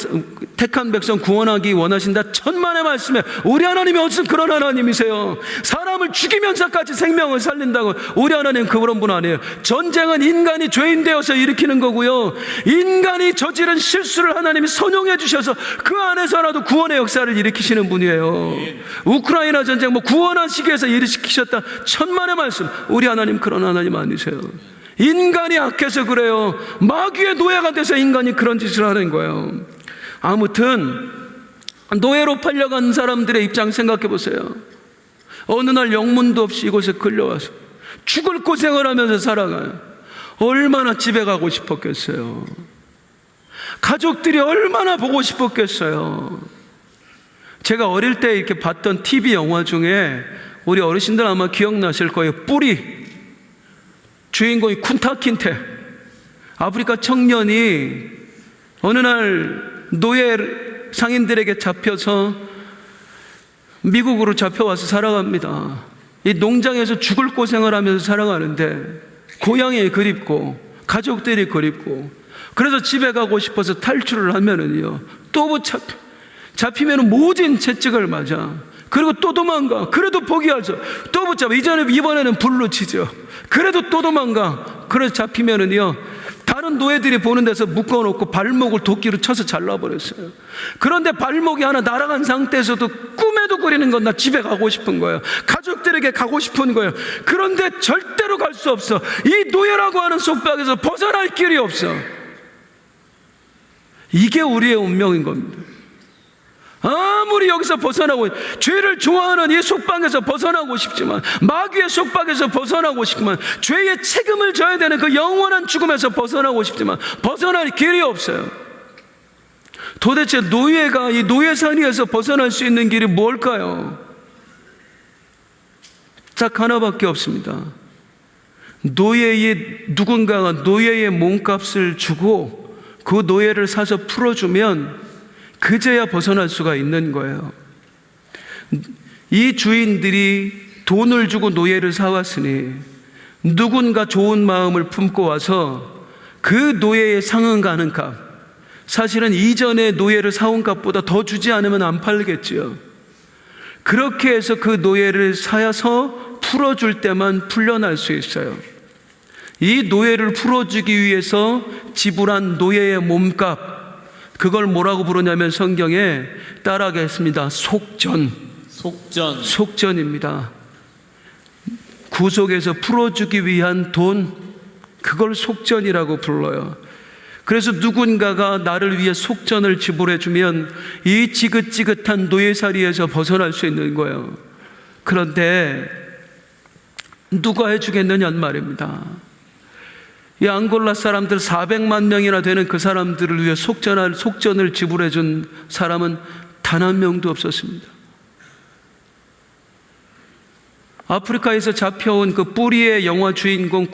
택한 백성 구원하기 원하신다, 천만의 말씀에 우리 하나님이 어찌 그런 하나님이세요? 사람을 죽이면서까지 생명을 살린다고. 우리 하나님 그런 분 아니에요. 전쟁은 인간이 죄인 되어서 일으키는 거고요, 인간이 저지른 실수를 하나님이 선용해 주셔서 그 안에서라도 구원의 역사를 일으키시는 분이에요. 우크라이나 전쟁 구원하시기 위해서 일으키셨다, 천만의 말씀. 우리 하나님 그런 하나님 아니세요. 인간이 악해서 그래요. 마귀의 노예가 돼서 인간이 그런 짓을 하는 거예요. 아무튼 노예로 팔려간 사람들의 입장 생각해 보세요. 어느 날 영문도 없이 이곳에 끌려와서 죽을 고생을 하면서 살아가요. 얼마나 집에 가고 싶었겠어요. 가족들이 얼마나 보고 싶었겠어요. 제가 어릴 때 이렇게 봤던 TV 영화 중에 우리 어르신들 아마 기억나실 거예요. 뿌리. 주인공이 쿤타킨테. 아프리카 청년이 어느 날 노예 상인들에게 잡혀서 미국으로 잡혀와서 살아갑니다. 이 농장에서 죽을 고생을 하면서 살아가는데 고향이 그립고 가족들이 그립고, 그래서 집에 가고 싶어서 탈출을 하면은요 또 잡히면 모진 채찍을 맞아. 그리고 또 도망가. 그래도 포기하죠. 또 붙잡아. 이번에는 불로 치죠. 그래도 또 도망가. 그래서 잡히면은요 다른 노예들이 보는 데서 묶어놓고 발목을 도끼로 쳐서 잘라버렸어요. 그런데 발목이 하나 날아간 상태에서도 꿈에도 그리는 건 나 집에 가고 싶은 거예요. 가족들에게 가고 싶은 거예요. 그런데 절대로 갈 수 없어. 이 노예라고 하는 속박에서 벗어날 길이 없어. 이게 우리의 운명인 겁니다. 아무리 여기서 벗어나고, 죄를 좋아하는 이 속박에서 벗어나고 싶지만, 마귀의 속박에서 벗어나고 싶지만, 죄의 책임을 져야 되는 그 영원한 죽음에서 벗어나고 싶지만 벗어날 길이 없어요. 도대체 노예가 이 노예산위에서 벗어날 수 있는 길이 뭘까요? 딱 하나밖에 없습니다. 누군가가 노예의 몸값을 주고 그 노예를 사서 풀어주면 그제야 벗어날 수가 있는 거예요. 이 주인들이 돈을 주고 노예를 사왔으니 누군가 좋은 마음을 품고 와서 그 노예의 상응가는 값, 사실은 이전에 노예를 사온 값보다 더 주지 않으면 안 팔겠지요. 그렇게 해서 그 노예를 사서 풀어줄 때만 풀려날 수 있어요. 이 노예를 풀어주기 위해서 지불한 노예의 몸값, 그걸 뭐라고 부르냐면 성경에 따라하겠습니다. 속전입니다. 구속에서 풀어주기 위한 돈, 그걸 속전이라고 불러요. 그래서 누군가가 나를 위해 속전을 지불해주면 이 지긋지긋한 노예살이에서 벗어날 수 있는 거예요. 그런데 누가 해주겠느냐는 말입니다. 이 앙골라 사람들 400만 명이나 되는 그 사람들을 위해 속전을 지불해 준 사람은 단 한 명도 없었습니다. 아프리카에서 잡혀온 그 뿌리의 영화 주인공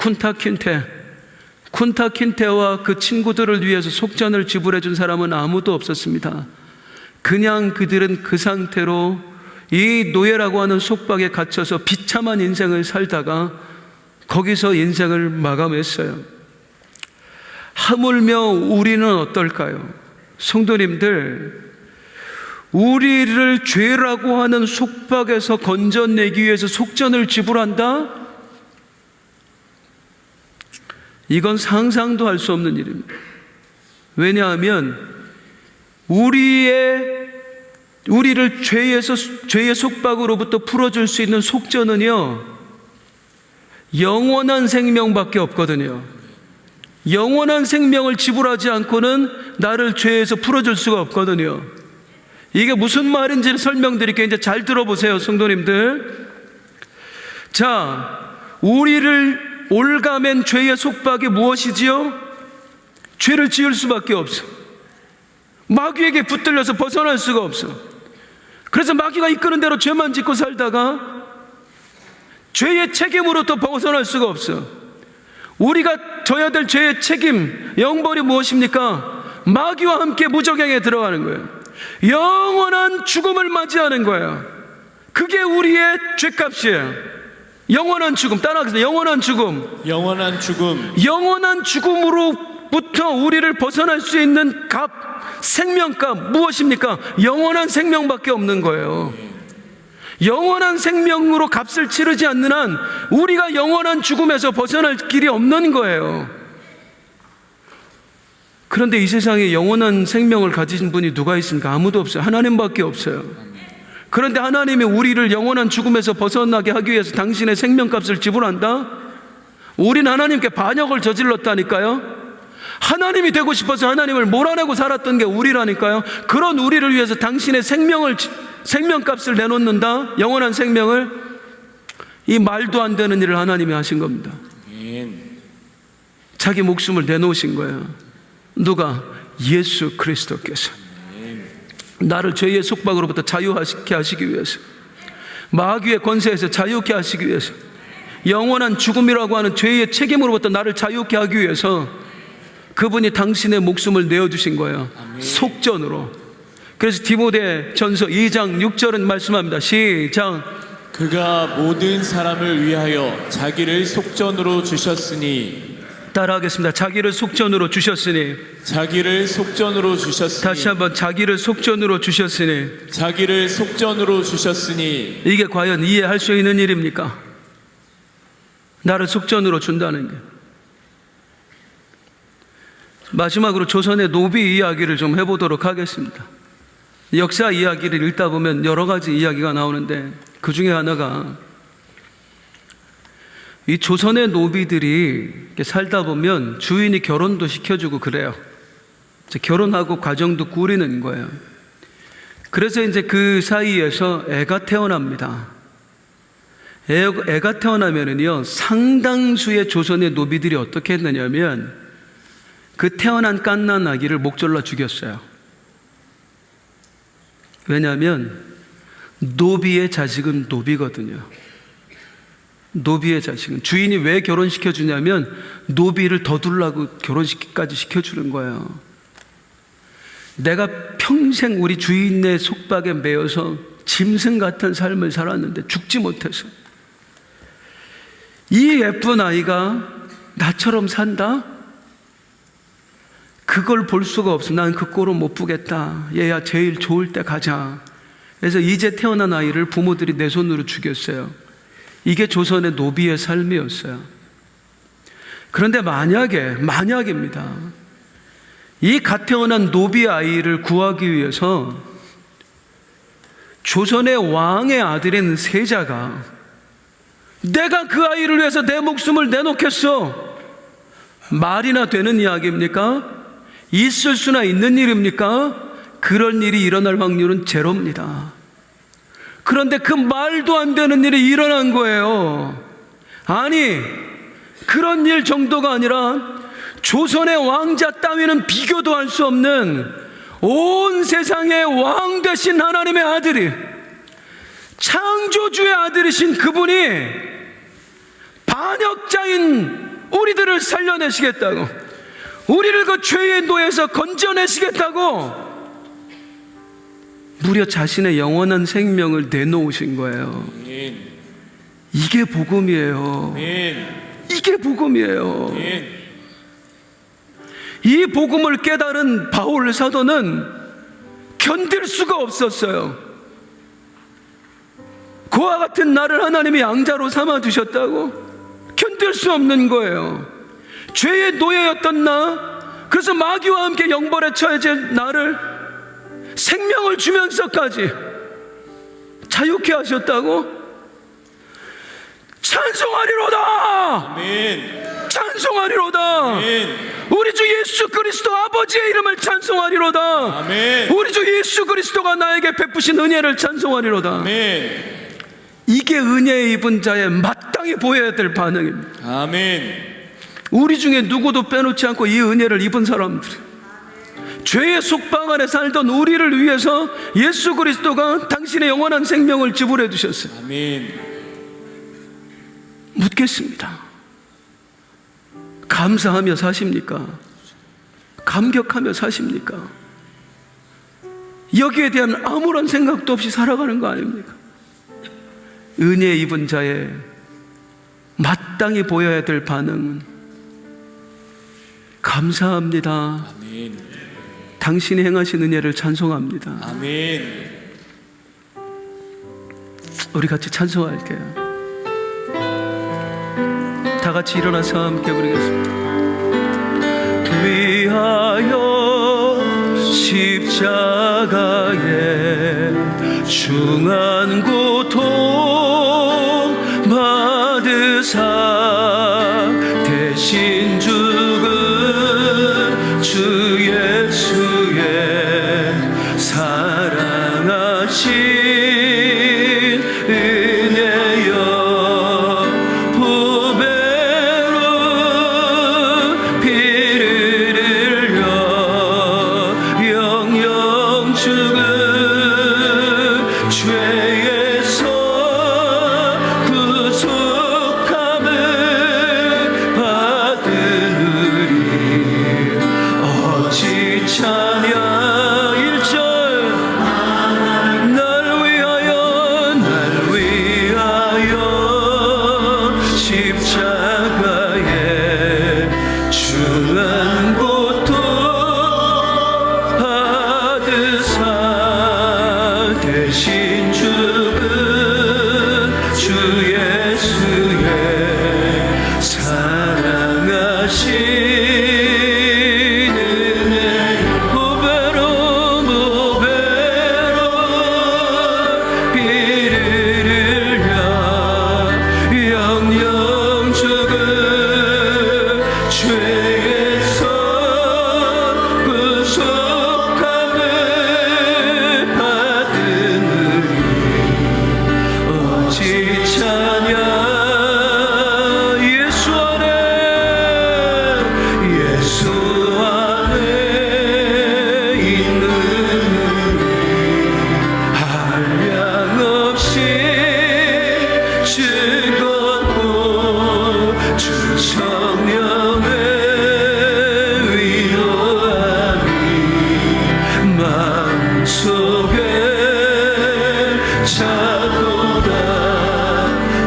쿤타킨테와 그 친구들을 위해서 속전을 지불해 준 사람은 아무도 없었습니다. 그냥 그들은 그 상태로 이 노예라고 하는 속박에 갇혀서 비참한 인생을 살다가 거기서 인생을 마감했어요. 하물며 우리는 어떨까요? 성도님들, 우리를 죄라고 하는 속박에서 건져내기 위해서 속전을 지불한다? 이건 상상도 할 수 없는 일입니다. 왜냐하면 우리를 죄의 속박으로부터 풀어줄 수 있는 속전은요, 영원한 생명밖에 없거든요. 영원한 생명을 지불하지 않고는 나를 죄에서 풀어줄 수가 없거든요. 이게 무슨 말인지 설명드릴게요. 이제 잘 들어보세요, 성도님들. 자, 우리를 올가맨 죄의 속박이 무엇이지요? 죄를 지을 수밖에 없어. 마귀에게 붙들려서 벗어날 수가 없어. 그래서 마귀가 이끄는 대로 죄만 짓고 살다가 죄의 책임으로부터 벗어날 수가 없어. 우리가 져야 될 죄의 책임, 영벌이 무엇입니까? 마귀와 함께 무저갱에 들어가는 거예요. 영원한 죽음을 맞이하는 거예요. 그게 우리의 죄값이에요. 영원한 죽음. 따라하겠습니다. 영원한 죽음. 영원한 죽음으로부터 우리를 벗어날 수 있는 값, 생명값 무엇입니까? 영원한 생명밖에 없는 거예요. 영원한 생명으로 값을 치르지 않는 한 우리가 영원한 죽음에서 벗어날 길이 없는 거예요. 그런데 이 세상에 영원한 생명을 가진 분이 누가 있습니까? 아무도 없어요. 하나님밖에 없어요. 그런데 하나님이 우리를 영원한 죽음에서 벗어나게 하기 위해서 당신의 생명값을 지불한다? 우린 하나님께 반역을 저질렀다니까요. 하나님이 되고 싶어서 하나님을 몰아내고 살았던 게 우리라니까요. 그런 우리를 위해서 당신의 생명값을 내놓는다, 영원한 생명을. 이 말도 안 되는 일을 하나님이 하신 겁니다. 자기 목숨을 내놓으신 거예요. 누가? 예수 그리스도께서. 나를 죄의 속박으로부터 자유하게 하시기 위해서, 마귀의 권세에서 자유케 하시기 위해서, 영원한 죽음이라고 하는 죄의 책임으로부터 나를 자유케 하기 위해서 그분이 당신의 목숨을 내어주신 거예요. 속전으로. 그래서 디모데 전서 2장 6절은 말씀합니다. 시작. 그가 모든 사람을 위하여 자기를 속전으로 주셨으니. 따라하겠습니다. 자기를 속전으로 주셨으니. 자기를 속전으로 주셨으니. 다시 한번, 자기를 속전으로 주셨으니. 자기를 속전으로 주셨으니. 이게 과연 이해할 수 있는 일입니까? 나를 속전으로 준다는 게. 마지막으로 조선의 노비 이야기를 좀 해보도록 하겠습니다. 역사 이야기를 읽다 보면 여러 가지 이야기가 나오는데, 그 중에 하나가 이 조선의 노비들이 이렇게 살다 보면 주인이 결혼도 시켜주고 그래요. 이제 결혼하고 가정도 꾸리는 거예요. 그래서 이제 그 사이에서 애가 태어납니다. 애가 태어나면은요, 상당수의 조선의 노비들이 어떻게 했느냐면 그 태어난 갓난 아기를 목졸라 죽였어요. 왜냐하면 노비의 자식은 노비거든요. 노비의 자식은. 주인이 왜 결혼시켜주냐면 노비를 더둘라고 결혼까지 시켜주는 거예요. 내가 평생 우리 주인의 속박에 매여서 짐승 같은 삶을 살았는데 죽지 못해서 이 예쁜 아이가 나처럼 산다? 그걸 볼 수가 없어. 난 그 꼴은 못 보겠다. 얘야 제일 좋을 때 가자. 그래서 이제 태어난 아이를 부모들이 내 손으로 죽였어요. 이게 조선의 노비의 삶이었어요. 그런데 만약입니다. 이 갓 태어난 노비 아이를 구하기 위해서 조선의 왕의 아들인 세자가 내가 그 아이를 위해서 내 목숨을 내놓겠어. 말이나 되는 이야기입니까? 있을 수나 있는 일입니까? 그런 일이 일어날 확률은 제로입니다. 그런데 그 말도 안 되는 일이 일어난 거예요. 아니, 그런 일 정도가 아니라 조선의 왕자 따위는 비교도 할 수 없는 온 세상의 왕 되신 하나님의 아들이, 창조주의 아들이신 그분이 반역자인 우리들을 살려내시겠다고, 우리를 그 죄의 노예에서 건져내시겠다고 무려 자신의 영원한 생명을 내놓으신 거예요. 이게 복음이에요. 이게 복음이에요. 이 복음을 깨달은 바울 사도는 견딜 수가 없었어요. 그와 같은 나를 하나님이 양자로 삼아주셨다고? 견딜 수 없는 거예요. 죄의 노예였던 나, 그래서 마귀와 함께 영벌에 처해진 나를 생명을 주면서까지 자유케 하셨다고? 찬송하리로다! 아멘. 찬송하리로다! 아멘. 우리 주 예수 그리스도 아버지의 이름을 찬송하리로다! 아멘. 우리 주 예수 그리스도가 나에게 베푸신 은혜를 찬송하리로다! 아멘. 이게 은혜에 입은 자의 마땅히 보여야 될 반응입니다. 아멘. 우리 중에 누구도 빼놓지 않고 이 은혜를 입은 사람들, 죄의 속박 안에 살던 우리를 위해서 예수 그리스도가 당신의 영원한 생명을 지불해 주셨어요. 아멘. 묻겠습니다. 감사하며 사십니까? 감격하며 사십니까? 여기에 대한 아무런 생각도 없이 살아가는 거 아닙니까? 은혜 입은 자의 마땅히 보여야 될 반응은 감사합니다. 아멘. 당신이 행하신 은혜를 찬송합니다. 아멘. 우리 같이 찬송할게요. 다 같이 일어나서 함께 부르겠습니다. 위하여 십자가에 중한 고통 받으사 대신 죽은 주 예수의 사랑하신 은혜여 보배로 피를 흘려 영영 죽은 죄에서 구속함을 받으리 어찌 찬양 1절 날 위하여 십자가에 중한 고통 받으사 대신 죽은 주 예수의 사랑하신 은혜 보배로 피를 흘려 영영 죽은 죄에서 구속함을 받으니 어찌 찬양 예수 안에 있는 한량없이 즐겁고 주 성령의 위로함이 마음속에 차도다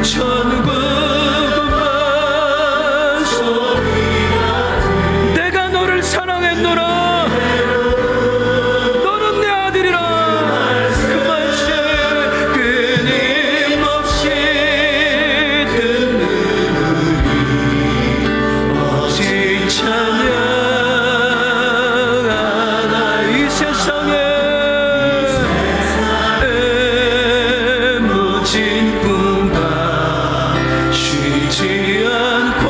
천국만 소리가 내가 너를 사랑했노라 너는 내 아들이라 그 말씀 끊임없이 듣는 어찌 찬양하나 이 세상에 무진 꿈과 쉬지 않고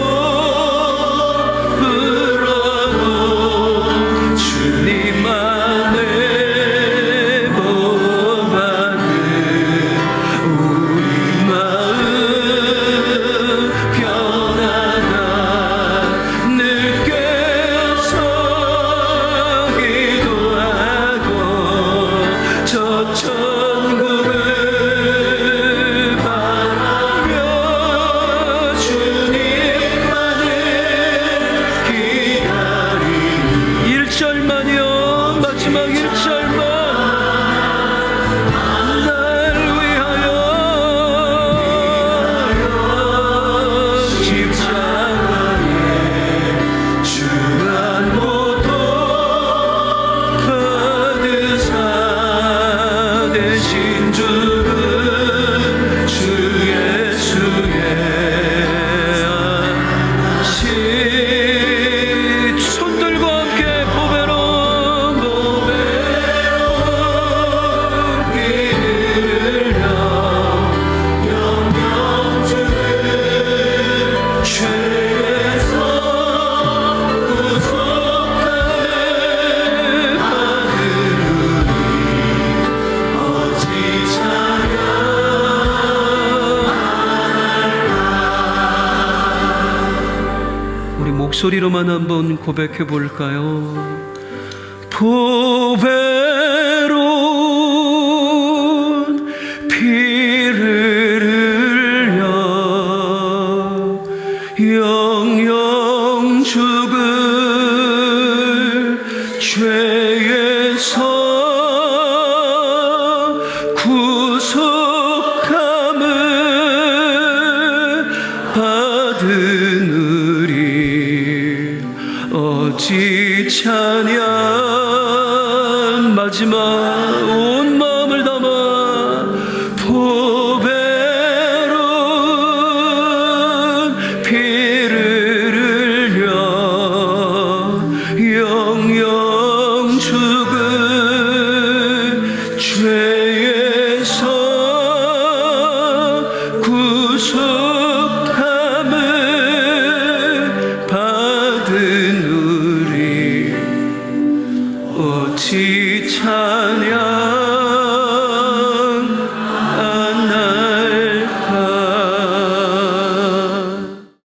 불어도 주님만의 보호받는 우리 마음 편하다 늘 깨어서 기도하고 저 천국을 바라며 주님만을 기다리니 1절만요 마지막 1절만 날 위하여 십자가에 중한 고통 받으사 대신 죽은 주 예수의 손들과 함께 보배로 피를 흘려 영영 죽은 죄에서 구속함을 받으리 어찌 찬양 우리 목소리로만 한번 고백해 볼까요? 보배로운 피를 흘려 영영 죽은 죄에서 구속함을 받으리 어찌 찬양 마지막 온 마음